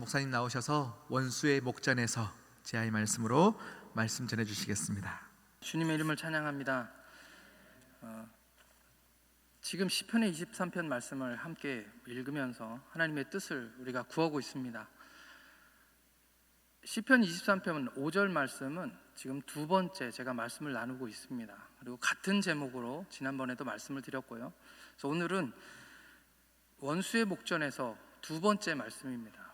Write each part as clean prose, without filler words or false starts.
목사님 나오셔서 원수의 목전에서 제아의 말씀으로 말씀 전해주시겠습니다. 주님의 이름을 찬양합니다. 지금 시편의 23편 말씀을 함께 읽으면서 하나님의 뜻을 우리가 구하고 있습니다. 시편 23편 5절 말씀은 지금 두 번째 제가 말씀을 나누고 있습니다. 그리고 같은 제목으로 지난번에도 말씀을 드렸고요. 그래서 오늘은 원수의 목전에서 두 번째 말씀입니다.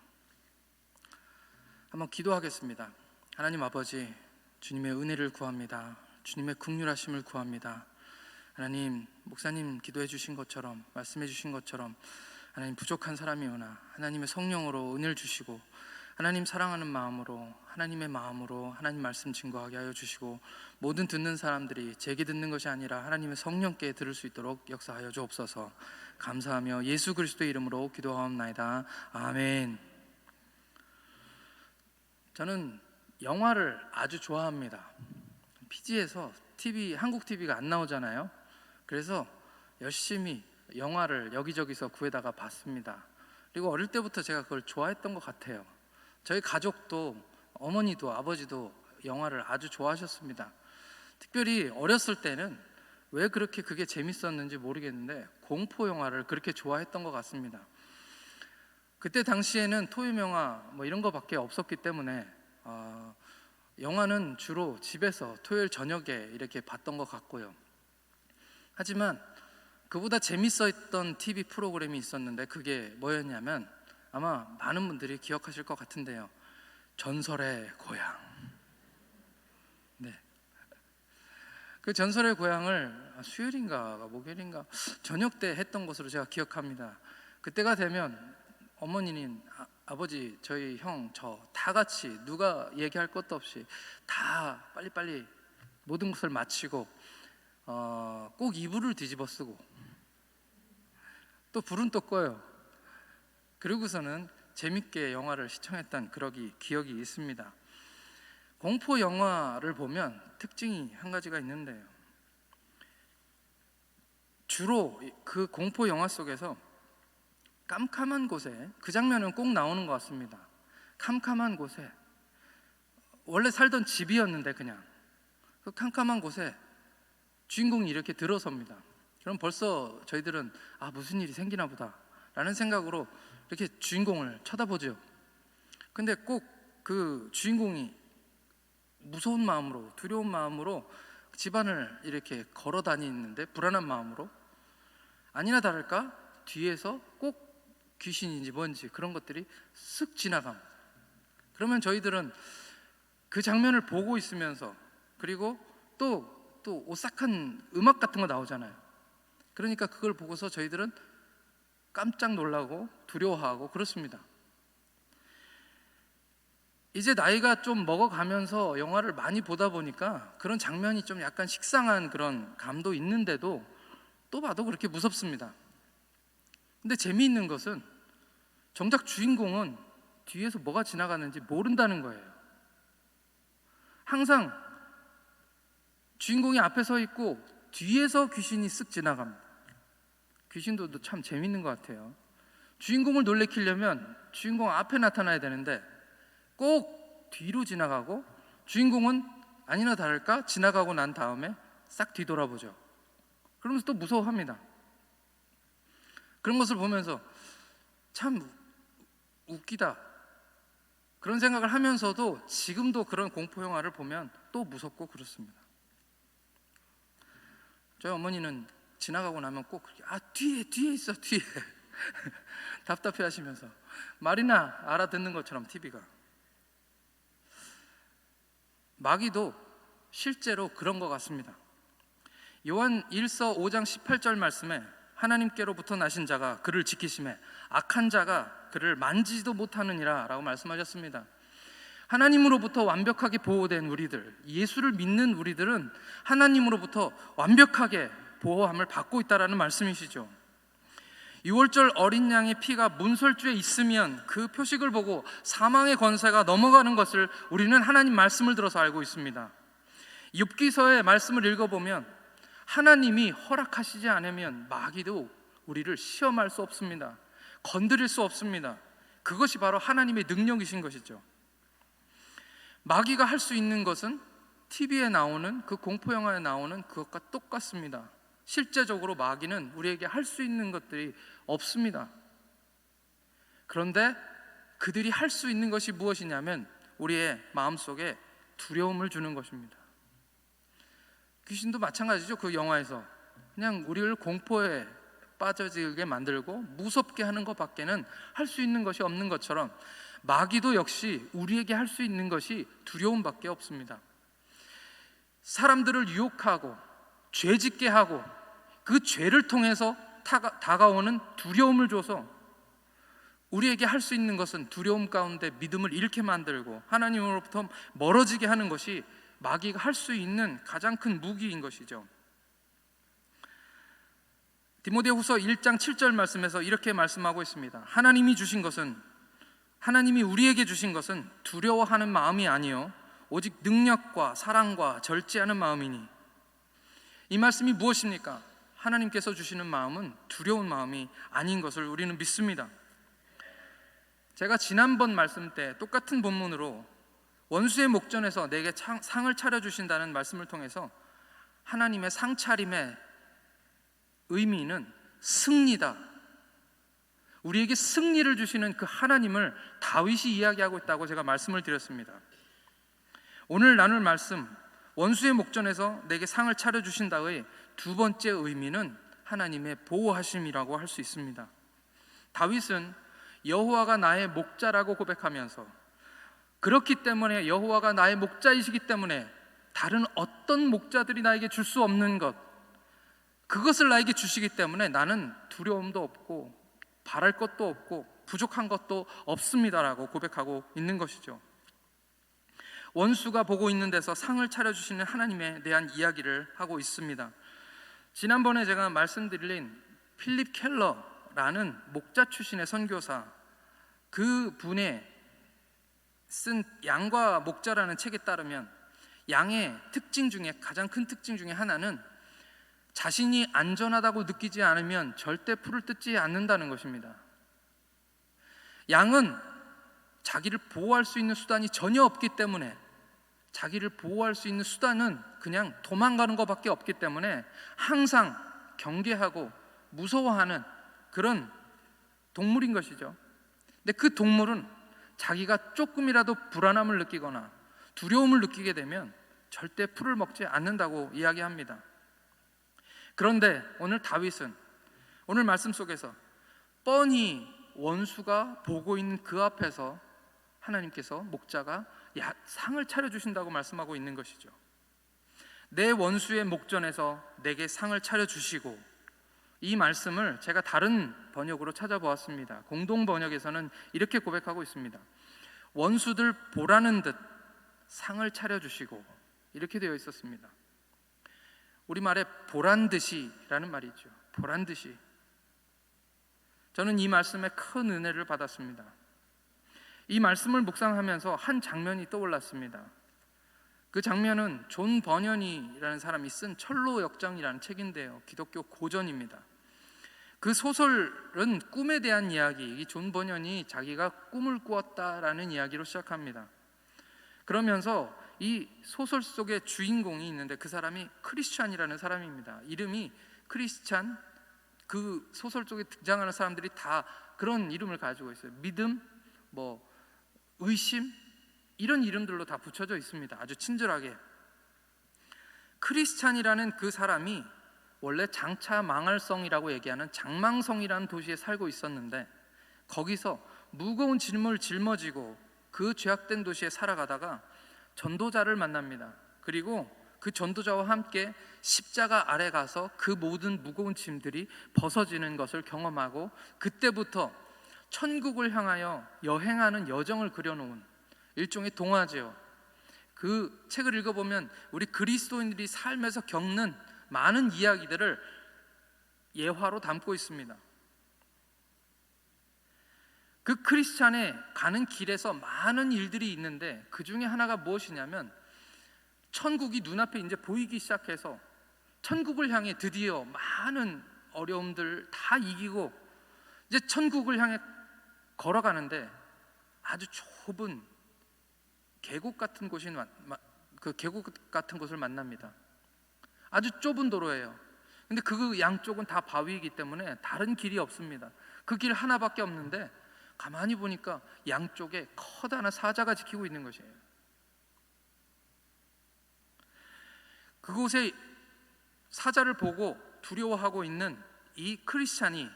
한번 기도하겠습니다. 하나님 아버지, 주님의 은혜를 구합니다. 주님의 긍휼하심을 구합니다. 하나님, 목사님 기도해 주신 것처럼, 말씀해 주신 것처럼 하나님, 부족한 사람이오나 하나님의 성령으로 은혜를 주시고 하나님 사랑하는 마음으로, 하나님의 마음으로 하나님 말씀 증거하게 하여 주시고, 모든 듣는 사람들이 제게 듣는 것이 아니라 하나님의 성령께 들을 수 있도록 역사하여 주옵소서. 감사하며 예수 그리스도의 이름으로 기도하옵나이다. 아멘. 저는 영화를 아주 좋아합니다. PG에서 한국 TV가 안 나오잖아요. 그래서 열심히 영화를 여기저기서 구해다가 봤습니다. 그리고 어릴 때부터 제가 그걸 좋아했던 것 같아요. 저희 가족도, 어머니도 아버지도 영화를 아주 좋아하셨습니다. 특별히 어렸을 때는 왜 그렇게 그게 재밌었는지 모르겠는데 공포 영화를 그렇게 좋아했던 것 같습니다. 그때 당시에는 토요 영화 이런 거밖에 없었기 때문에 영화는 주로 집에서 토요일 저녁에 이렇게 봤던 것 같고요. 하지만 그보다 재밌었던 TV 프로그램이 있었는데 그게 뭐였냐면, 아마 많은 분들이 기억하실 것 같은데요, 전설의 고향. 네. 그 전설의 고향을 수요일인가 목요일인가 저녁 때 했던 것으로 제가 기억합니다. 그때가 되면 어머니는 아버지, 저희 형, 저 다 같이 누가 얘기할 것도 없이 다 빨리빨리 모든 것을 마치고 꼭 이불을 뒤집어 쓰고 또 불은 또 꺼요. 그러고서는 재밌게 영화를 시청했던 기억이 있습니다. 공포 영화를 보면 특징이 한 가지가 있는데요, 주로 그 공포 영화 속에서 깜깜한 곳에, 그 장면은 꼭 나오는 것 같습니다. 캄캄한 곳에, 원래 살던 집이었는데 그냥 그 캄캄한 곳에 주인공이 이렇게 들어섭니다. 그럼 벌써 저희들은 무슨 일이 생기나 보다 라는 생각으로 이렇게 주인공을 쳐다보죠. 근데 꼭 그 주인공이 무서운 마음으로, 두려운 마음으로 집안을 이렇게 걸어 다니는데, 불안한 마음으로, 아니나 다를까 뒤에서 꼭 귀신인지 뭔지 그런 것들이 쓱 지나갑니다. 그러면 저희들은 그 장면을 보고 있으면서, 그리고 또 오싹한 음악 같은 거 나오잖아요. 그러니까 그걸 보고서 저희들은 깜짝 놀라고 두려워하고 그렇습니다. 이제 나이가 좀 먹어가면서 영화를 많이 보다 보니까 그런 장면이 좀 약간 식상한 그런 감도 있는데도 또 봐도 그렇게 무섭습니다. 근데 재미있는 것은 정작 주인공은 뒤에서 뭐가 지나가는지 모른다는 거예요. 항상 주인공이 앞에 서 있고 뒤에서 귀신이 쓱 지나갑니다. 귀신도 참 재미있는 것 같아요. 주인공을 놀래키려면 주인공 앞에 나타나야 되는데 꼭 뒤로 지나가고, 주인공은 아니나 다를까 지나가고 난 다음에 싹 뒤돌아보죠. 그러면서 또 무서워합니다. 그런 것을 보면서 참 웃기다, 그런 생각을 하면서도 지금도 그런 공포 영화를 보면 또 무섭고 그렇습니다. 저희 어머니는 지나가고 나면 꼭 뒤에 있어, 뒤에 답답해 하시면서 말이나 알아듣는 것처럼 TV가. 마귀도 실제로 그런 것 같습니다. 요한 1서 5장 18절 말씀에 하나님께로부터 나신 자가 그를 지키심에 악한 자가 그를 만지지도 못하느니라 라고 말씀하셨습니다. 하나님으로부터 완벽하게 보호된 우리들, 예수를 믿는 우리들은 하나님으로부터 완벽하게 보호함을 받고 있다라는 말씀이시죠. 6월절 어린 양의 피가 문설주에 있으면 그 표식을 보고 사망의 권세가 넘어가는 것을 우리는 하나님 말씀을 들어서 알고 있습니다. 욥기서의 말씀을 읽어보면 하나님이 허락하시지 않으면 마귀도 우리를 시험할 수 없습니다. 건드릴 수 없습니다. 그것이 바로 하나님의 능력이신 것이죠. 마귀가 할 수 있는 것은 TV에 나오는 그 공포 영화에 나오는 그것과 똑같습니다. 실제적으로 마귀는 우리에게 할 수 있는 것들이 없습니다. 그런데 그들이 할 수 있는 것이 무엇이냐면 우리의 마음속에 두려움을 주는 것입니다. 귀신도 마찬가지죠. 그 영화에서 그냥 우리를 공포에 빠져들게 만들고 무섭게 하는 것밖에는 할 수 있는 것이 없는 것처럼 마귀도 역시 우리에게 할 수 있는 것이 두려움밖에 없습니다. 사람들을 유혹하고 죄짓게 하고 그 죄를 통해서 다가오는 두려움을 줘서 우리에게 할 수 있는 것은 두려움 가운데 믿음을 잃게 만들고 하나님으로부터 멀어지게 하는 것이 마귀가 할 수 있는 가장 큰 무기인 것이죠. 디모데후서 1장 7절 말씀에서 이렇게 말씀하고 있습니다. 하나님이 우리에게 주신 것은 두려워하는 마음이 아니요 오직 능력과 사랑과 절제하는 마음이니. 이 말씀이 무엇입니까? 하나님께서 주시는 마음은 두려운 마음이 아닌 것을 우리는 믿습니다. 제가 지난번 말씀 때 똑같은 본문으로 원수의 목전에서 내게 상을 차려주신다는 말씀을 통해서 하나님의 상차림의 의미는 승리다, 우리에게 승리를 주시는 그 하나님을 다윗이 이야기하고 있다고 제가 말씀을 드렸습니다. 오늘 나눌 말씀, 원수의 목전에서 내게 상을 차려주신다의 두 번째 의미는 하나님의 보호하심이라고 할 수 있습니다. 다윗은 여호와가 나의 목자라고 고백하면서, 그렇기 때문에 여호와가 나의 목자이시기 때문에 다른 어떤 목자들이 나에게 줄 수 없는 것, 그것을 나에게 주시기 때문에 나는 두려움도 없고 바랄 것도 없고 부족한 것도 없습니다라고 고백하고 있는 것이죠. 원수가 보고 있는 데서 상을 차려주시는 하나님에 대한 이야기를 하고 있습니다. 지난번에 제가 말씀드린 필립 켈러라는 목자 출신의 선교사, 그 분의 쓴 양과 목자라는 책에 따르면 양의 특징 중에 가장 큰 특징 중에 하나는 자신이 안전하다고 느끼지 않으면 절대 풀을 뜯지 않는다는 것입니다. 양은 자기를 보호할 수 있는 수단이 전혀 없기 때문에, 자기를 보호할 수 있는 수단은 그냥 도망가는 것밖에 없기 때문에 항상 경계하고 무서워하는 그런 동물인 것이죠. 근데 그 동물은 자기가 조금이라도 불안함을 느끼거나 두려움을 느끼게 되면 절대 풀을 먹지 않는다고 이야기합니다. 그런데 오늘 다윗은 오늘 말씀 속에서 뻔히 원수가 보고 있는 그 앞에서 하나님께서 목자가 상을 차려주신다고 말씀하고 있는 것이죠. 내 원수의 목전에서 내게 상을 차려주시고, 이 말씀을 제가 다른 번역으로 찾아보았습니다. 공동 번역에서는 이렇게 고백하고 있습니다. 원수들 보라는 듯 상을 차려주시고, 이렇게 되어 있었습니다. 우리말에 보란듯이라는 말이 있죠. 보란듯이. 저는 이 말씀에 큰 은혜를 받았습니다. 이 말씀을 묵상하면서 한 장면이 떠올랐습니다. 그 장면은 존 버년이라는 사람이 쓴 철로 역정이라는 책인데요, 기독교 고전입니다. 그 소설은 꿈에 대한 이야기, 이 존 버년이 자기가 꿈을 꾸었다라는 이야기로 시작합니다. 그러면서 이 소설 속에 주인공이 있는데 그 사람이 크리스찬이라는 사람입니다. 이름이 크리스찬, 그 소설 속에 등장하는 사람들이 다 그런 이름을 가지고 있어요. 믿음, 의심, 이런 이름들로 다 붙여져 있습니다. 아주 친절하게. 크리스찬이라는 그 사람이 원래 장차 망할성이라고 얘기하는 장망성이라는 도시에 살고 있었는데, 거기서 무거운 짐을 짊어지고 그 죄악된 도시에 살아가다가 전도자를 만납니다. 그리고 그 전도자와 함께 십자가 아래 가서 그 모든 무거운 짐들이 벗어지는 것을 경험하고, 그때부터 천국을 향하여 여행하는 여정을 그려놓은 일종의 동화죠. 그 책을 읽어보면 우리 그리스도인들이 삶에서 겪는 많은 이야기들을 예화로 담고 있습니다. 그 크리스찬에 가는 길에서 많은 일들이 있는데, 그 중에 하나가 무엇이냐면 천국이 눈앞에 이제 보이기 시작해서 천국을 향해 드디어 많은 어려움들 다 이기고 이제 천국을 향해 걸어가는데, 아주 좁은 계곡 같은 그 계곡 같은 곳을 만납니다. 아주 좁은 도로예요. 근데 그 양쪽은 다 바위이기 때문에 다른 길이 없습니다. 그 길 하나밖에 없는데 가만히 보니까 양쪽에 커다란 사자가 지키고 있는 것이에요. 그곳에 사자를 보고 두려워하고 있는 이 크리스찬이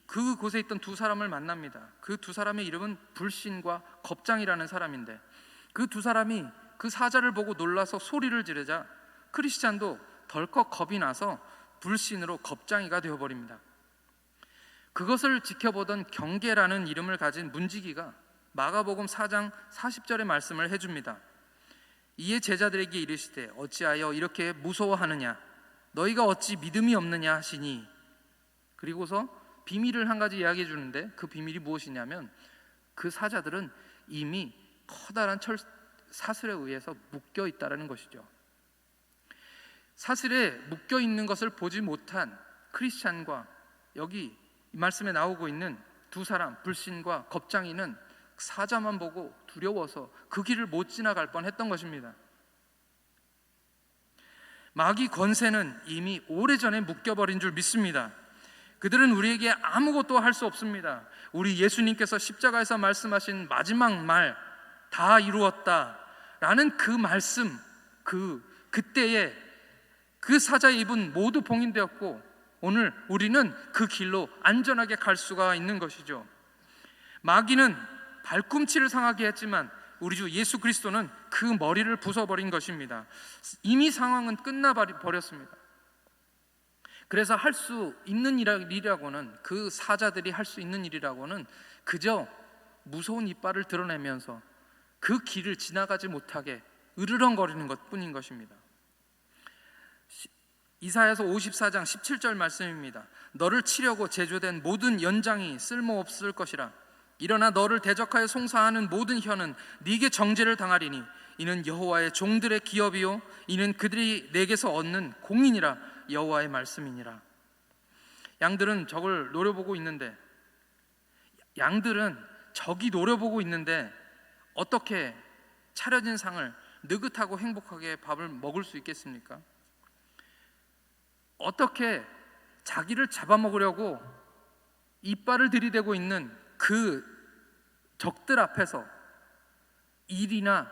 그곳에 있던 두 사람을 만납니다. 그 두 사람의 이름은 불신과 겁장이라는 사람인데, 그 두 사람이 그 사자를 보고 놀라서 소리를 지르자 크리스찬도 덜컥 겁이 나서 불신으로 겁장이가 되어버립니다. 그것을 지켜보던 경계라는 이름을 가진 문지기가 마가복음 4장 40절의 말씀을 해줍니다. 이에 제자들에게 이르시되 어찌하여 이렇게 무서워하느냐, 너희가 어찌 믿음이 없느냐 하시니, 그리고서 비밀을 한 가지 이야기해 주는데, 그 비밀이 무엇이냐면 그 사자들은 이미 커다란 사슬에 의해서 묶여 있다는 것이죠. 사슬에 묶여 있는 것을 보지 못한 크리스찬과 여기 이 말씀에 나오고 있는 두 사람, 불신과 겁장이는 사자만 보고 두려워서 그 길을 못 지나갈 뻔했던 것입니다. 마귀 권세는 이미 오래전에 묶여버린 줄 믿습니다. 그들은 우리에게 아무것도 할 수 없습니다. 우리 예수님께서 십자가에서 말씀하신 마지막 말, 다 이루었다 라는 그 말씀, 그때에 그 사자의 입은 모두 봉인되었고, 오늘 우리는 그 길로 안전하게 갈 수가 있는 것이죠. 마귀는 발꿈치를 상하게 했지만 우리 주 예수 그리스도는 그 머리를 부숴버린 것입니다. 이미 상황은 끝나버렸습니다. 그래서 할 수 있는 일이라고는, 그 사자들이 할 수 있는 일이라고는 그저 무서운 이빨을 드러내면서 그 길을 지나가지 못하게 으르렁거리는 것뿐인 것입니다. 이사야서 54장 17절 말씀입니다. 너를 치려고 제조된 모든 연장이 쓸모없을 것이라. 일어나 너를 대적하여 송사하는 모든 혀는 네게 정죄를 당하리니 이는 여호와의 종들의 기업이요 이는 그들이 내게서 얻는 공인이라. 여호와의 말씀이니라. 양들은 적을 노려보고 있는데, 어떻게 차려진 상을 느긋하고 행복하게 밥을 먹을 수 있겠습니까? 어떻게 자기를 잡아먹으려고 이빨을 들이대고 있는 그 적들 앞에서 일이나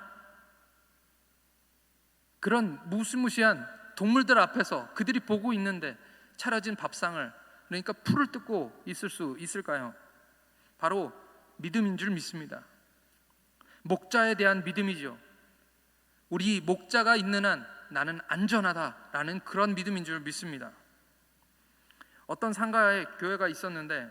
그런 무시무시한 동물들 앞에서 그들이 보고 있는데 차려진 밥상을, 그러니까 풀을 뜯고 있을 수 있을까요? 바로 믿음인 줄 믿습니다. 목자에 대한 믿음이죠. 우리 목자가 있는 한 나는 안전하다라는 그런 믿음인 줄 믿습니다. 어떤 상가에 교회가 있었는데,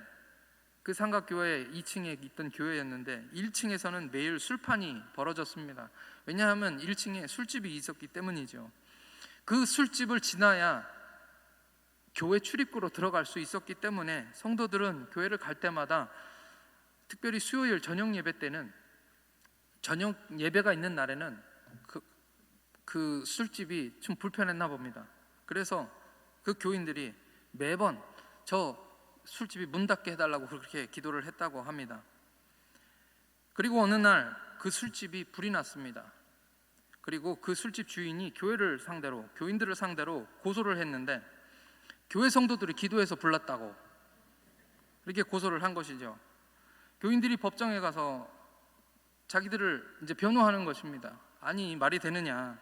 그 상가 교회 2층에 있던 교회였는데 1층에서는 매일 술판이 벌어졌습니다. 왜냐하면 1층에 술집이 있었기 때문이죠. 그 술집을 지나야 교회 출입구로 들어갈 수 있었기 때문에 성도들은 교회를 갈 때마다, 특별히 수요일 저녁 예배 때는, 저녁 예배가 있는 날에는 그 술집이 좀 불편했나 봅니다. 그래서 그 교인들이 매번 저 술집이 문 닫게 해달라고 그렇게 기도를 했다고 합니다. 그리고 어느 날 그 술집이 불이 났습니다. 그리고 그 술집 주인이 교인들을 상대로 고소를 했는데, 교회 성도들이 기도해서 불났다고 이렇게 고소를 한 것이죠. 교인들이 법정에 가서 자기들을 이제 변호하는 것입니다. 아니, 말이 되느냐,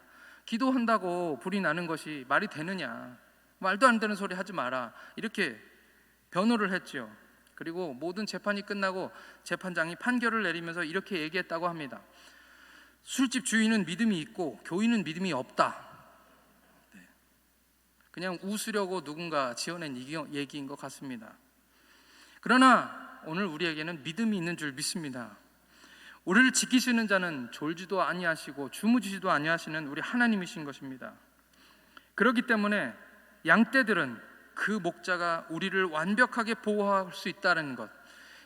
기도한다고 불이 나는 것이 말이 되느냐, 말도 안 되는 소리 하지 마라, 이렇게 변호를 했죠. 그리고 모든 재판이 끝나고 재판장이 판결을 내리면서 이렇게 얘기했다고 합니다. 술집 주인은 믿음이 있고 교인은 믿음이 없다. 그냥 웃으려고 누군가 지어낸 얘기인 것 같습니다. 그러나 오늘 우리에게는 믿음이 있는 줄 믿습니다. 우리를 지키시는 자는 졸지도 아니하시고 주무시지도 아니하시는 우리 하나님이신 것입니다. 그렇기 때문에 양떼들은 그 목자가 우리를 완벽하게 보호할 수 있다는 것,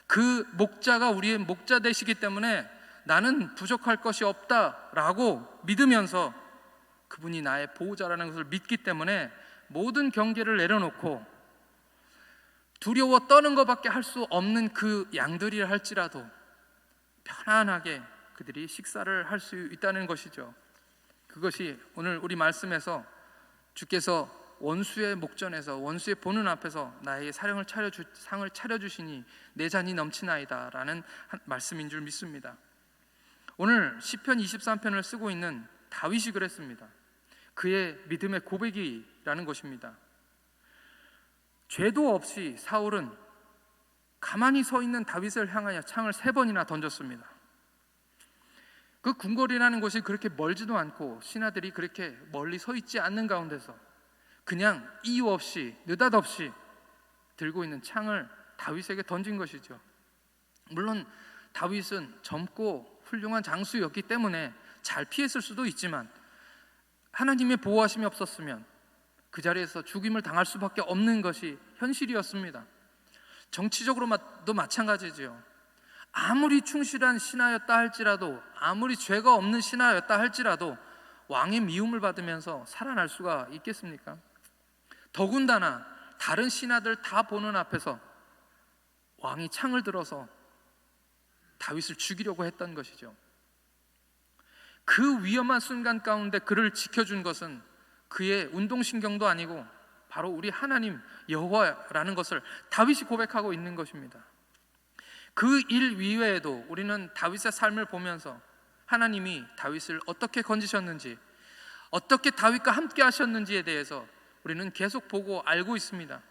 그 목자가 우리의 목자 되시기 때문에 나는 부족할 것이 없다라고 믿으면서 그분이 나의 보호자라는 것을 믿기 때문에 모든 경계를 내려놓고 두려워 떠는 것밖에 할 수 없는 그 양들이라 할지라도 편안하게 그들이 식사를 할 수 있다는 것이죠. 그것이 오늘 우리 말씀에서 주께서 원수의 목전에서 원수의 보는 앞에서 나의 상을 차려주시니 내 잔이 넘치나이다 라는 말씀인 줄 믿습니다. 오늘 시편 23편을 쓰고 있는 다윗이 그랬습니다. 그의 믿음의 고백이라는 것입니다. 죄도 없이 사울은 가만히 서 있는 다윗을 향하여 창을 3번이나 던졌습니다. 그 궁궐이라는 곳이 그렇게 멀지도 않고 신하들이 그렇게 멀리 서 있지 않는 가운데서 그냥 이유 없이 느닷없이 들고 있는 창을 다윗에게 던진 것이죠. 물론 다윗은 젊고 훌륭한 장수였기 때문에 잘 피했을 수도 있지만 하나님의 보호하심이 없었으면 그 자리에서 죽임을 당할 수밖에 없는 것이 현실이었습니다. 정치적으로도 마찬가지지요. 아무리 충실한 신하였다 할지라도, 아무리 죄가 없는 신하였다 할지라도 왕의 미움을 받으면서 살아날 수가 있겠습니까? 더군다나 다른 신하들 다 보는 앞에서 왕이 창을 들어서 다윗을 죽이려고 했던 것이죠. 그 위험한 순간 가운데 그를 지켜준 것은 그의 운동신경도 아니고 바로 우리 하나님 여호와라는 것을 다윗이 고백하고 있는 것입니다. 그 일 이외에도 우리는 다윗의 삶을 보면서 하나님이 다윗을 어떻게 건지셨는지, 어떻게 다윗과 함께 하셨는지에 대해서 우리는 계속 보고 알고 있습니다.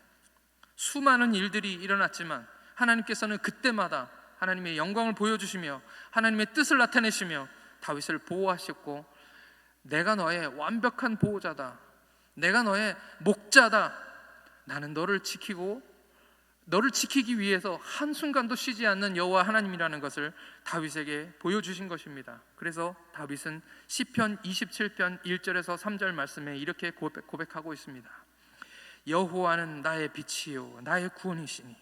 수많은 일들이 일어났지만 하나님께서는 그때마다 하나님의 영광을 보여주시며 하나님의 뜻을 나타내시며 다윗을 보호하셨고, 내가 너의 완벽한 보호자다, 내가 너의 목자다, 나는 너를 지키기 위해서 한순간도 쉬지 않는 여호와 하나님이라는 것을 다윗에게 보여주신 것입니다. 그래서 다윗은 시편 27편 1절에서 3절 말씀에 이렇게 고백하고 있습니다. 여호와는 나의 빛이요 나의 구원이시니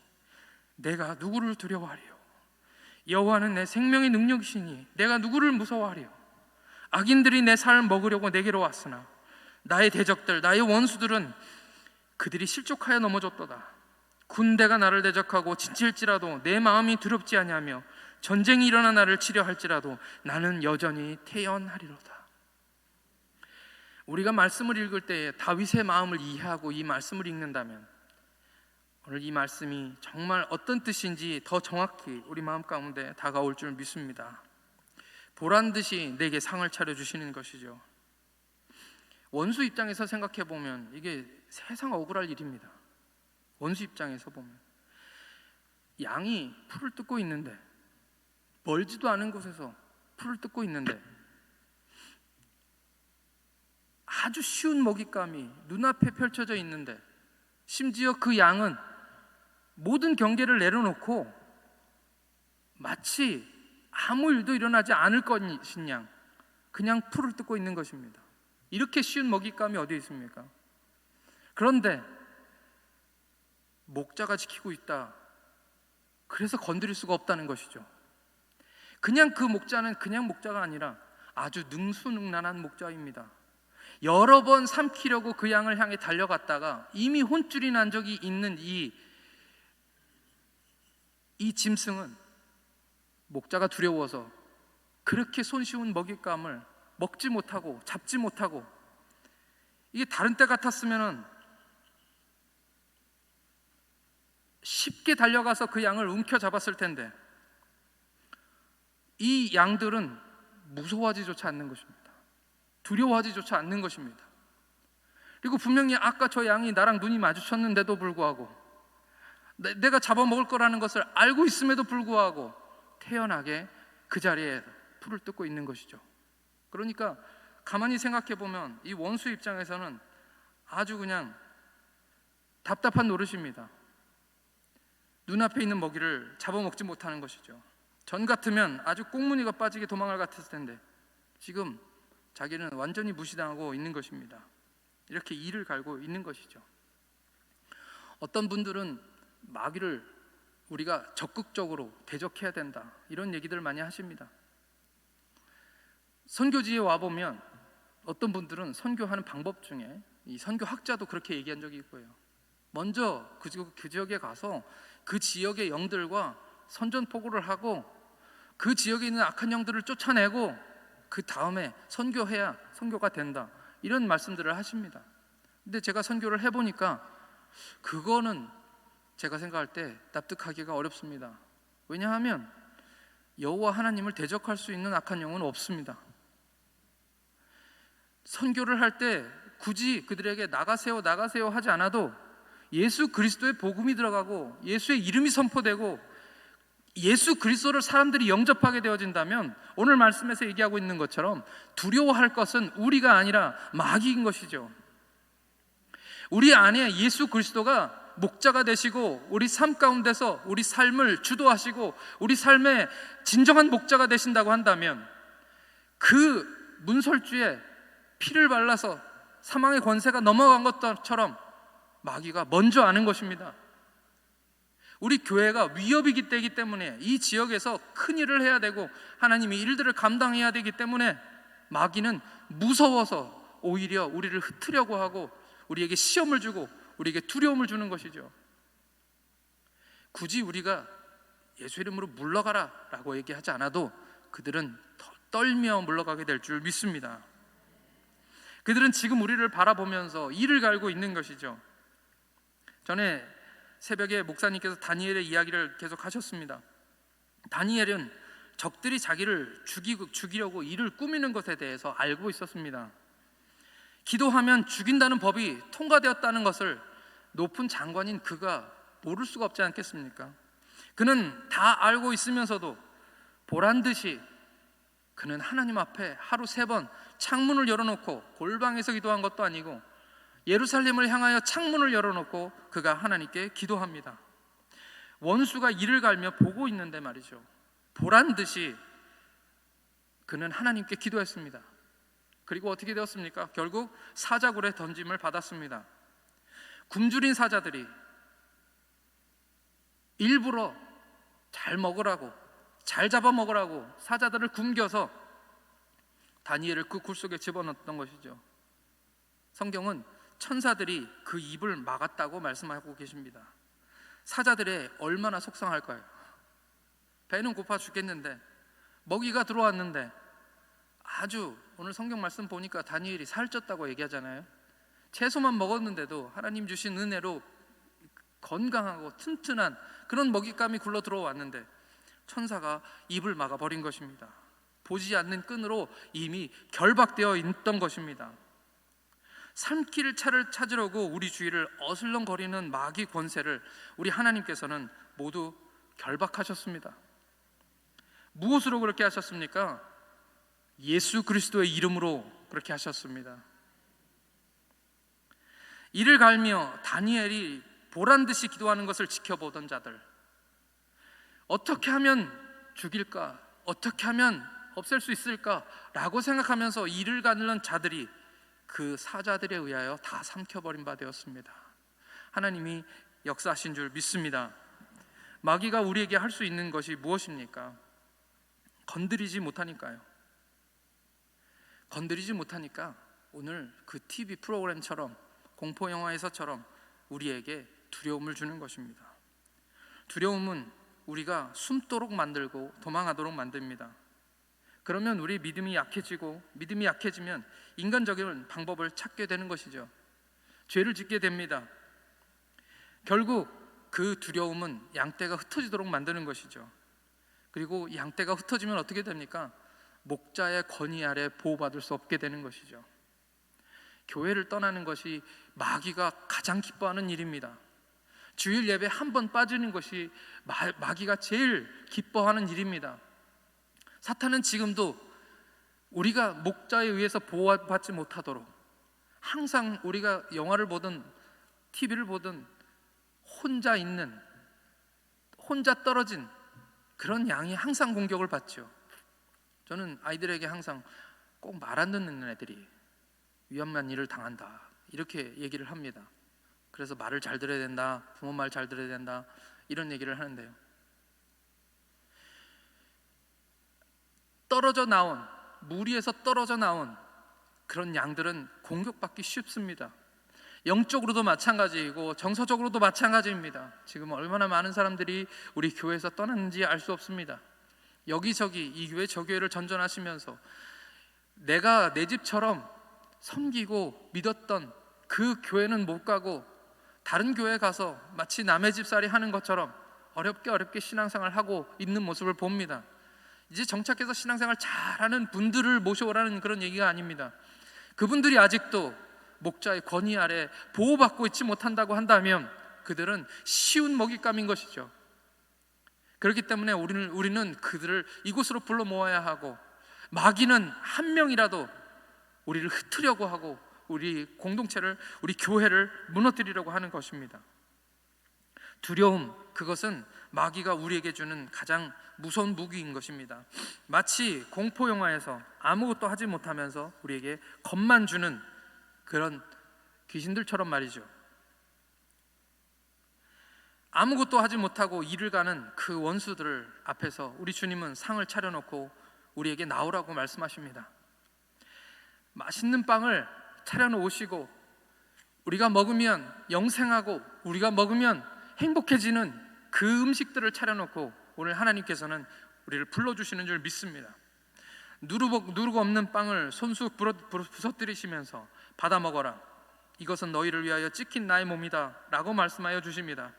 내가 누구를 두려워하리요. 여호와는 내 생명의 능력이시니 내가 누구를 무서워하리요. 악인들이 내 살을 먹으려고 내게로 왔으나 나의 대적들, 나의 원수들은 그들이 실족하여 넘어졌도다. 군대가 나를 대적하고 지칠지라도 내 마음이 두렵지 아니하며 전쟁이 일어나 나를 치려 할지라도 나는 여전히 태연하리로다. 우리가 말씀을 읽을 때에 다윗의 마음을 이해하고 이 말씀을 읽는다면 오늘 이 말씀이 정말 어떤 뜻인지 더 정확히 우리 마음 가운데 다가올 줄 믿습니다. 보란 듯이 내게 상을 차려주시는 것이죠. 원수 입장에서 생각해 보면 이게 세상 억울할 일입니다. 원수 입장에서 보면 양이 풀을 뜯고 있는데, 멀지도 않은 곳에서 풀을 뜯고 있는데 아주 쉬운 먹잇감이 눈앞에 펼쳐져 있는데, 심지어 그 양은 모든 경계를 내려놓고 마치 아무 일도 일어나지 않을 것인 양 그냥 풀을 뜯고 있는 것입니다. 이렇게 쉬운 먹잇감이 어디 있습니까? 그런데 목자가 지키고 있다, 그래서 건드릴 수가 없다는 것이죠. 그냥 그 목자는 그냥 목자가 아니라 아주 능수능란한 목자입니다. 여러 번 삼키려고 그 양을 향해 달려갔다가 이미 혼쭐이 난 적이 있는 이 짐승은 목자가 두려워서 그렇게 손쉬운 먹잇감을 먹지 못하고 잡지 못하고, 이게 다른 때 같았으면 쉽게 달려가서 그 양을 움켜잡았을 텐데 이 양들은 무서워하지조차 않는 것입니다. 두려워하지조차 않는 것입니다. 그리고 분명히 아까 저 양이 나랑 눈이 마주쳤는데도 불구하고, 내가 잡아먹을 거라는 것을 알고 있음에도 불구하고 태연하게 그 자리에 풀을 뜯고 있는 것이죠. 그러니까 가만히 생각해 보면 이 원수 입장에서는 아주 그냥 답답한 노릇입니다. 눈앞에 있는 먹이를 잡아먹지 못하는 것이죠. 전 같으면 아주 꽁무니가 빠지게 도망을 갔을 텐데 지금 자기는 완전히 무시당하고 있는 것입니다. 이렇게 이를 갈고 있는 것이죠. 어떤 분들은 마귀를 우리가 적극적으로 대적해야 된다, 이런 얘기들 많이 하십니다. 선교지에 와보면 어떤 분들은 선교하는 방법 중에 이 선교학자도 그렇게 얘기한 적이 있고요. 먼저 그 지역에 가서 그 지역의 영들과 선전포고를 하고 그 지역에 있는 악한 영들을 쫓아내고 그 다음에 선교해야 선교가 된다, 이런 말씀들을 하십니다. 근데 제가 선교를 해보니까 그거는 제가 생각할 때 납득하기가 어렵습니다. 왜냐하면 여호와 하나님을 대적할 수 있는 악한 영은 없습니다. 선교를 할 때 굳이 그들에게 나가세요 나가세요 하지 않아도 예수 그리스도의 복음이 들어가고 예수의 이름이 선포되고 예수 그리스도를 사람들이 영접하게 되어진다면 오늘 말씀에서 얘기하고 있는 것처럼 두려워할 것은 우리가 아니라 마귀인 것이죠. 우리 안에 예수 그리스도가 목자가 되시고 우리 삶 가운데서 우리 삶을 주도하시고 우리 삶의 진정한 목자가 되신다고 한다면 그 문설주에 피를 발라서 사망의 권세가 넘어간 것처럼 마귀가 먼저 아는 것입니다. 우리 교회가 위협이기 때문에 이 지역에서 큰 일을 해야 되고 하나님이 일들을 감당해야 되기 때문에 마귀는 무서워서 오히려 우리를 흩으려고 하고 우리에게 시험을 주고 우리에게 두려움을 주는 것이죠. 굳이 우리가 예수 이름으로 물러가라 라고 얘기하지 않아도 그들은 떨며 물러가게 될 줄 믿습니다. 그들은 지금 우리를 바라보면서 이를 갈고 있는 것이죠. 전에 새벽에 목사님께서 다니엘의 이야기를 계속 하셨습니다. 다니엘은 적들이 자기를 죽이려고 이를 꾸미는 것에 대해서 알고 있었습니다. 기도하면 죽인다는 법이 통과되었다는 것을 높은 장관인 그가 모를 수가 없지 않겠습니까? 그는 다 알고 있으면서도 보란듯이 그는 하나님 앞에 하루 3번 창문을 열어놓고 골방에서 기도한 것도 아니고 예루살렘을 향하여 창문을 열어놓고 그가 하나님께 기도합니다. 원수가 이를 갈며 보고 있는데 말이죠, 보란듯이 그는 하나님께 기도했습니다. 그리고 어떻게 되었습니까? 결국 사자굴에 던짐을 받았습니다. 굶주린 사자들이 일부러 잘 먹으라고, 잘 잡아먹으라고 사자들을 굶겨서 다니엘을 그 굴 속에 집어넣었던 것이죠. 성경은 천사들이 그 입을 막았다고 말씀하고 계십니다. 사자들의 얼마나 속상할까요? 배는 고파 죽겠는데 먹이가 들어왔는데 아주, 오늘 성경 말씀 보니까 다니엘이 살쪘다고 얘기하잖아요. 채소만 먹었는데도 하나님 주신 은혜로 건강하고 튼튼한 그런 먹잇감이 굴러 들어왔는데 천사가 입을 막아버린 것입니다. 보지 않는 끈으로 이미 결박되어 있던 것입니다. 살길 차를 찾으려고 우리 주위를 어슬렁거리는 마귀 권세를 우리 하나님께서는 모두 결박하셨습니다. 무엇으로 그렇게 하셨습니까? 예수 그리스도의 이름으로 그렇게 하셨습니다. 이를 갈며 다니엘이 보란듯이 기도하는 것을 지켜보던 자들, 어떻게 하면 죽일까? 어떻게 하면 없앨 수 있을까? 라고 생각하면서 이를 가는 자들이 그 사자들에 의하여 다 삼켜버린 바 되었습니다. 하나님이 역사하신 줄 믿습니다. 마귀가 우리에게 할 수 있는 것이 무엇입니까? 건드리지 못하니까요. 건드리지 못하니까 오늘 그 TV 프로그램처럼, 공포영화에서처럼 우리에게 두려움을 주는 것입니다. 두려움은 우리가 숨도록 만들고 도망하도록 만듭니다. 그러면 우리 믿음이 약해지고, 믿음이 약해지면 인간적인 방법을 찾게 되는 것이죠. 죄를 짓게 됩니다. 결국 그 두려움은 양떼가 흩어지도록 만드는 것이죠. 그리고 양떼가 흩어지면 어떻게 됩니까? 목자의 권위 아래 보호받을 수 없게 되는 것이죠. 교회를 떠나는 것이 마귀가 가장 기뻐하는 일입니다. 주일 예배 한 번 빠지는 것이 마귀가 제일 기뻐하는 일입니다. 사탄은 지금도 우리가 목자에 의해서 보호받지 못하도록 항상 우리가 영화를 보든 TV를 보든 혼자 있는, 혼자 떨어진 그런 양이 항상 공격을 받죠. 저는 아이들에게 항상 꼭 말 안 듣는 애들이 위험한 일을 당한다, 이렇게 얘기를 합니다. 그래서 말을 잘 들어야 된다, 부모 말 잘 들어야 된다, 이런 얘기를 하는데요. 떨어져 나온, 무리에서 떨어져 나온 그런 양들은 공격받기 쉽습니다. 영적으로도 마찬가지이고 정서적으로도 마찬가지입니다. 지금 얼마나 많은 사람들이 우리 교회에서 떠났는지 알 수 없습니다. 여기저기 이 교회 저 교회를 전전하시면서 내가 내 집처럼 섬기고 믿었던 그 교회는 못 가고 다른 교회 가서 마치 남의 집살이 하는 것처럼 어렵게 신앙생활을 하고 있는 모습을 봅니다. 이제 정착해서 신앙생활 잘하는 분들을 모셔오라는 그런 얘기가 아닙니다. 그분들이 아직도 목자의 권위 아래 보호받고 있지 못한다고 한다면 그들은 쉬운 먹잇감인 것이죠. 그렇기 때문에 우리는 그들을 이곳으로 불러 모아야 하고, 마귀는 한 명이라도 우리를 흩으려고 하고 우리 공동체를, 우리 교회를 무너뜨리려고 하는 것입니다. 두려움, 그것은 마귀가 우리에게 주는 가장 무서운 무기인 것입니다. 마치 공포 영화에서 아무것도 하지 못하면서 우리에게 겁만 주는 그런 귀신들처럼 말이죠. 아무것도 하지 못하고 일을 가는 그 원수들 앞에서 우리 주님은 상을 차려놓고 우리에게 나오라고 말씀하십니다. 맛있는 빵을 차려놓으시고 우리가 먹으면 영생하고 우리가 먹으면 행복해지는 그 음식들을 차려놓고 오늘 하나님께서는 우리를 불러주시는 줄 믿습니다. 누르고 없는 빵을 손수 부서뜨리시면서 받아 먹어라, 이것은 너희를 위하여 찢긴 나의 몸이다 라고 말씀하여 주십니다.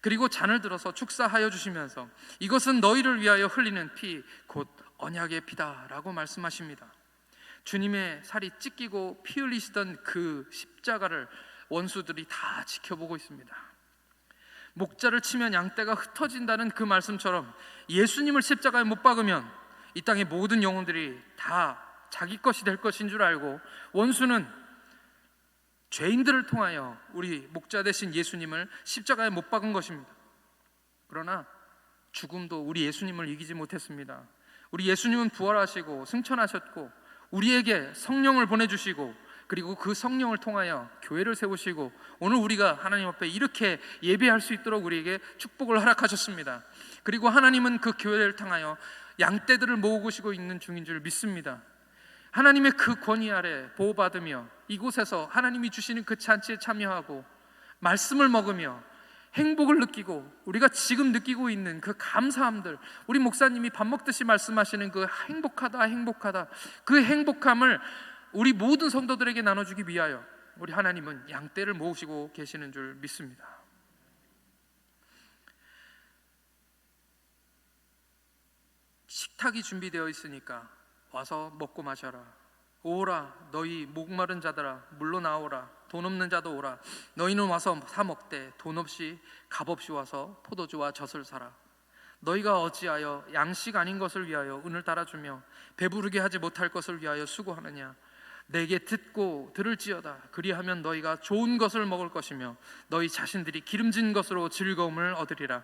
그리고 잔을 들어서 축사하여 주시면서 이것은 너희를 위하여 흘리는 피, 곧 언약의 피다 라고 말씀하십니다. 주님의 살이 찢기고 피 흘리시던 그 십자가를 원수들이 다 지켜보고 있습니다. 목자를 치면 양떼가 흩어진다는 그 말씀처럼 예수님을 십자가에 못 박으면 이 땅의 모든 영혼들이 다 자기 것이 될 것인 줄 알고 원수는 죄인들을 통하여 우리 목자 되신 예수님을 십자가에 못 박은 것입니다. 그러나 죽음도 우리 예수님을 이기지 못했습니다. 우리 예수님은 부활하시고 승천하셨고 우리에게 성령을 보내주시고 그리고 그 성령을 통하여 교회를 세우시고 오늘 우리가 하나님 앞에 이렇게 예배할 수 있도록 우리에게 축복을 허락하셨습니다. 그리고 하나님은 그 교회를 통하여 양떼들을 모으시고 있는 중인 줄 믿습니다. 하나님의 그 권위 아래 보호받으며 이곳에서 하나님이 주시는 그 잔치에 참여하고 말씀을 먹으며 행복을 느끼고 우리가 지금 느끼고 있는 그 감사함들, 우리 목사님이 밥 먹듯이 말씀하시는 그 행복하다 그 행복함을 우리 모든 성도들에게 나눠주기 위하여 우리 하나님은 양떼를 모으시고 계시는 줄 믿습니다. 식탁이 준비되어 있으니까 와서 먹고 마셔라. 오라 너희 목마른 자들아 물로 나오라. 돈 없는 자도 오라. 너희는 와서 사 먹되 돈 없이 값 없이 와서 포도주와 젖을 사라. 너희가 어찌하여 양식 아닌 것을 위하여 은을 달아주며 배부르게 하지 못할 것을 위하여 수고하느냐. 내게 듣고 들을지어다. 그리하면 너희가 좋은 것을 먹을 것이며 너희 자신들이 기름진 것으로 즐거움을 얻으리라.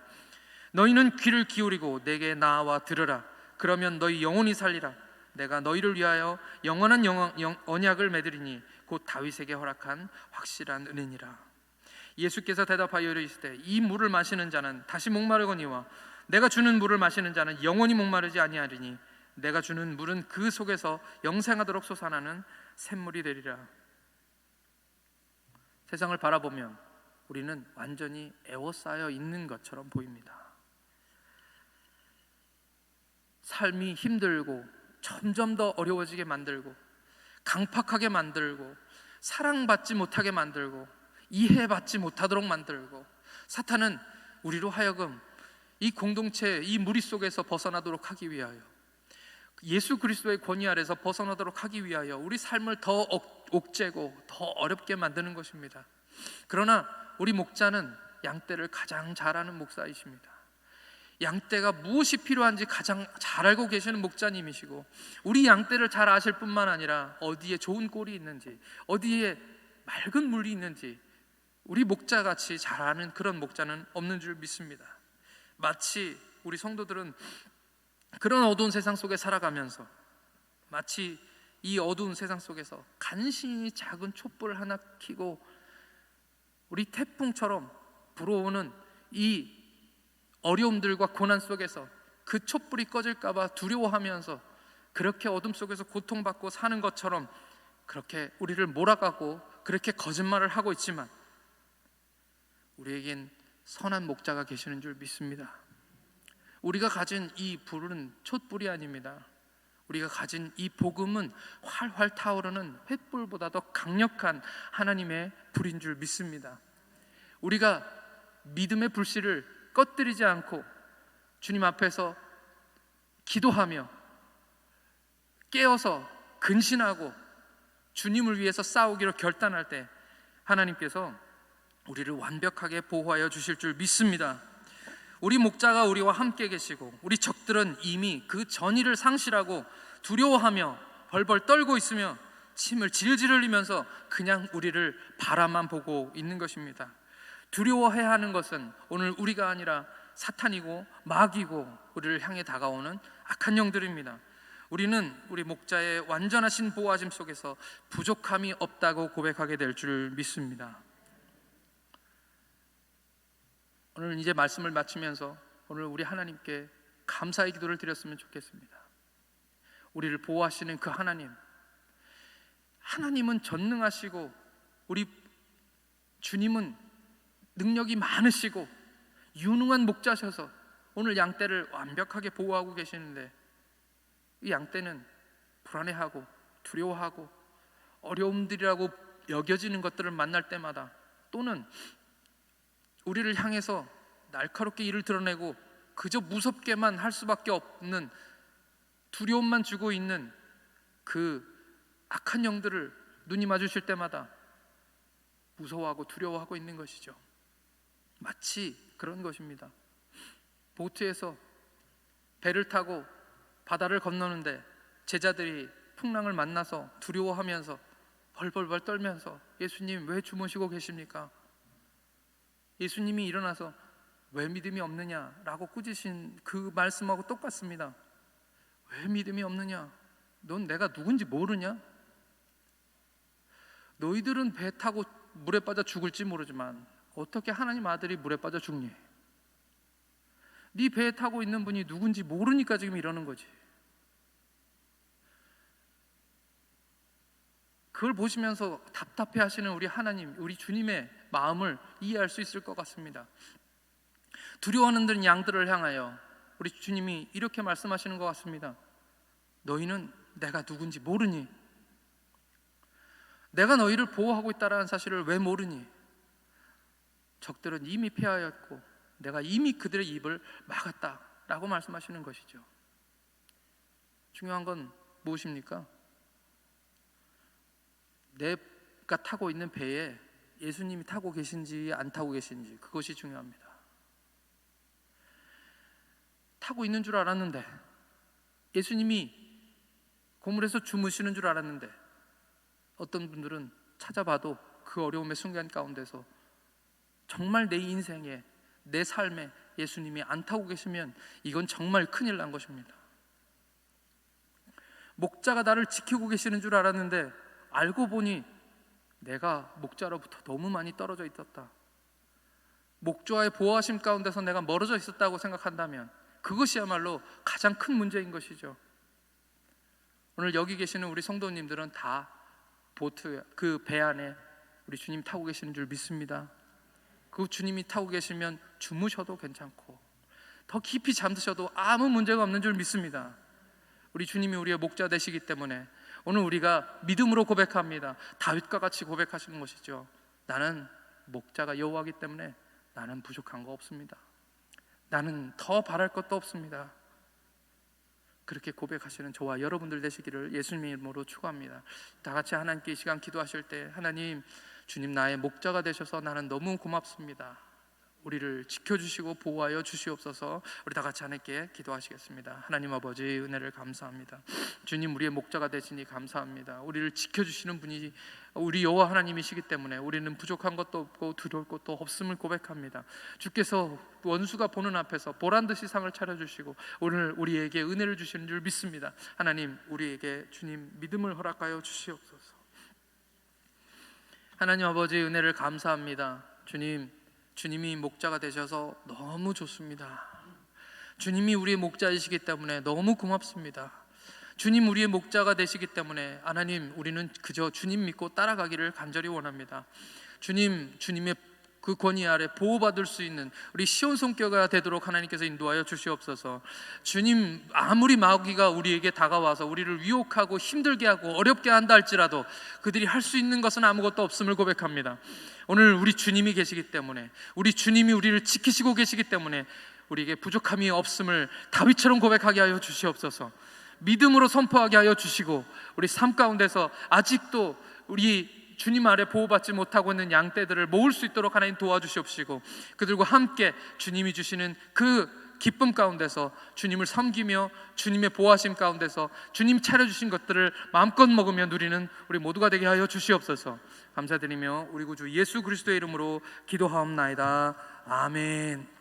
너희는 귀를 기울이고 내게 나와 들으라. 그러면 너희 영혼이 살리라. 내가 너희를 위하여 영원한 언약을 맺으리니 곧 다윗에게 허락한 확실한 은혜니라. 예수께서 대답하여 이르시되 이 물을 마시는 자는 다시 목마르거니와 내가 주는 물을 마시는 자는 영원히 목마르지 아니하리니 내가 주는 물은 그 속에서 영생하도록 솟아나는 샘물이 되리라. 세상을 바라보면 우리는 완전히 에워싸여 있는 것처럼 보입니다. 삶이 힘들고 점점 더 어려워지게 만들고 강팍하게 만들고 사랑받지 못하게 만들고 이해받지 못하도록 만들고 사탄은 우리로 하여금 이 공동체, 이 무리 속에서 벗어나도록 하기 위하여 예수 그리스도의 권위 아래서 벗어나도록 하기 위하여 우리 삶을 더 옥죄고 더 어렵게 만드는 것입니다. 그러나 우리 목자는 양떼를 가장 잘 아는 목사이십니다. 양떼가 무엇이 필요한지 가장 잘 알고 계시는 목자님이시고 우리 양떼를 잘 아실 뿐만 아니라 어디에 좋은 꼴이 있는지 어디에 맑은 물이 있는지 우리 목자같이 잘 아는 그런 목자는 없는 줄 믿습니다. 마치 우리 성도들은 그런 어두운 세상 속에 살아가면서 마치 이 어두운 세상 속에서 간신히 작은 촛불 하나 켜고 우리 태풍처럼 불어오는 이 어려움들과 고난 속에서 그 촛불이 꺼질까봐 두려워하면서 그렇게 어둠 속에서 고통받고 사는 것처럼 그렇게 우리를 몰아가고 그렇게 거짓말을 하고 있지만 우리에겐 선한 목자가 계시는 줄 믿습니다. 우리가 가진 이 불은 촛불이 아닙니다. 우리가 가진 이 복음은 활활 타오르는 횃불보다 더 강력한 하나님의 불인 줄 믿습니다. 우리가 믿음의 불씨를 꺼뜨리지 않고 주님 앞에서 기도하며 깨어서 근신하고 주님을 위해서 싸우기로 결단할 때 하나님께서 우리를 완벽하게 보호하여 주실 줄 믿습니다. 우리 목자가 우리와 함께 계시고 우리 적들은 이미 그 전의를 상실하고 두려워하며 벌벌 떨고 있으며 침을 질질 흘리면서 그냥 우리를 바라만 보고 있는 것입니다. 두려워해야 하는 것은 오늘 우리가 아니라 사탄이고 마귀고 우리를 향해 다가오는 악한 영들입니다. 우리는 우리 목자의 완전하신 보호하심 속에서 부족함이 없다고 고백하게 될 줄 믿습니다. 오늘 이제 말씀을 마치면서 오늘 우리 하나님께 감사의 기도를 드렸으면 좋겠습니다. 우리를 보호하시는 그 하나님은 전능하시고 우리 주님은 능력이 많으시고 유능한 목자셔서 오늘 양떼를 완벽하게 보호하고 계시는데 이 양떼는 불안해하고 두려워하고 어려움들이라고 여겨지는 것들을 만날 때마다 또는 우리를 향해서 날카롭게 이를 드러내고 그저 무섭게만 할 수밖에 없는 두려움만 주고 있는 그 악한 영들을 눈이 마주칠 때마다 무서워하고 두려워하고 있는 것이죠. 마치 그런 것입니다. 보트에서 배를 타고 바다를 건너는데 제자들이 풍랑을 만나서 두려워하면서 벌벌벌 떨면서 예수님 왜 주무시고 계십니까? 예수님이 일어나서 왜 믿음이 없느냐라고 꾸짖으신 그 말씀하고 똑같습니다. 왜 믿음이 없느냐? 넌 내가 누군지 모르냐? 너희들은 배 타고 물에 빠져 죽을지 모르지만 어떻게 하나님 아들이 물에 빠져 죽니? 네 배에 타고 있는 분이 누군지 모르니까 지금 이러는 거지. 그걸 보시면서 답답해 하시는 우리 하나님, 우리 주님의 마음을 이해할 수 있을 것 같습니다. 두려워하는 양들을 향하여 우리 주님이 이렇게 말씀하시는 것 같습니다. 너희는 내가 누군지 모르니? 내가 너희를 보호하고 있다는 사실을 왜 모르니? 적들은 이미 패하였고 내가 이미 그들의 입을 막았다라고 말씀하시는 것이죠. 중요한 건 무엇입니까? 내가 타고 있는 배에 예수님이 타고 계신지 안 타고 계신지 그것이 중요합니다. 타고 있는 줄 알았는데 예수님이 고물에서 주무시는 줄 알았는데 어떤 분들은 찾아봐도 그 어려움의 순간 가운데서 정말 내 인생에 내 삶에 예수님이 안 타고 계시면 이건 정말 큰일 난 것입니다. 목자가 나를 지키고 계시는 줄 알았는데 알고 보니 내가 목자로부터 너무 많이 떨어져 있었다. 목자의 보호하심 가운데서 내가 멀어져 있었다고 생각한다면 그것이야말로 가장 큰 문제인 것이죠. 오늘 여기 계시는 우리 성도님들은 다 보트 그 배 안에 우리 주님 타고 계시는 줄 믿습니다. 그 주님이 타고 계시면 주무셔도 괜찮고 더 깊이 잠드셔도 아무 문제가 없는 줄 믿습니다. 우리 주님이 우리의 목자 되시기 때문에 오늘 우리가 믿음으로 고백합니다. 다윗과 같이 고백하시는 것이죠. 나는 목자가 여호와이기 때문에 나는 부족한 거 없습니다. 나는 더 바랄 것도 없습니다. 그렇게 고백하시는 저와 여러분들 되시기를 예수님의 이름으로 축원합니다. 다 같이 하나님께 이 시간 기도하실 때 하나님, 주님 나의 목자가 되셔서 나는 너무 고맙습니다. 우리를 지켜주시고 보호하여 주시옵소서. 우리 다 같이 하나님께 기도하시겠습니다. 하나님 아버지 은혜를 감사합니다. 주님 우리의 목자가 되시니 감사합니다. 우리를 지켜주시는 분이 우리 여호와 하나님이시기 때문에 우리는 부족한 것도 없고 두려울 것도 없음을 고백합니다. 주께서 원수가 보는 앞에서 보란듯이 상을 차려주시고 오늘 우리에게 은혜를 주시는 줄 믿습니다. 하나님 우리에게 주님 믿음을 허락하여 주시옵소서. 하나님 아버지 은혜를 감사합니다. 주님이 목자가 되셔서 너무 좋습니다. 주님이 우리의 목자이시기 때문에 너무 고맙습니다. 주님 우리의 목자가 되시기 때문에 하나님 우리는 그저 주님 믿고 따라가기를 간절히 원합니다. 주님의 그 권위 아래 보호받을 수 있는 우리 시온 성교가 되도록 하나님께서 인도하여 주시옵소서. 주님, 아무리 마귀가 우리에게 다가와서 우리를 유혹하고 힘들게 하고 어렵게 한다 할지라도 그들이 할 수 있는 것은 아무것도 없음을 고백합니다. 오늘 우리 주님이 계시기 때문에, 우리 주님이 우리를 지키시고 계시기 때문에 우리에게 부족함이 없음을 다윗처럼 고백하게 하여 주시옵소서. 믿음으로 선포하게 하여 주시고, 우리 삶 가운데서 아직도 우리 주님 아래 보호받지 못하고 있는 양떼들을 모을 수 있도록 하나님 도와주시옵시고, 그들과 함께 주님이 주시는 그 기쁨 가운데서 주님을 섬기며 주님의 보호하심 가운데서 주님 차려주신 것들을 마음껏 먹으며 누리는 우리 모두가 되게 하여 주시옵소서. 감사드리며 우리 구주 예수 그리스도의 이름으로 기도하옵나이다. 아멘.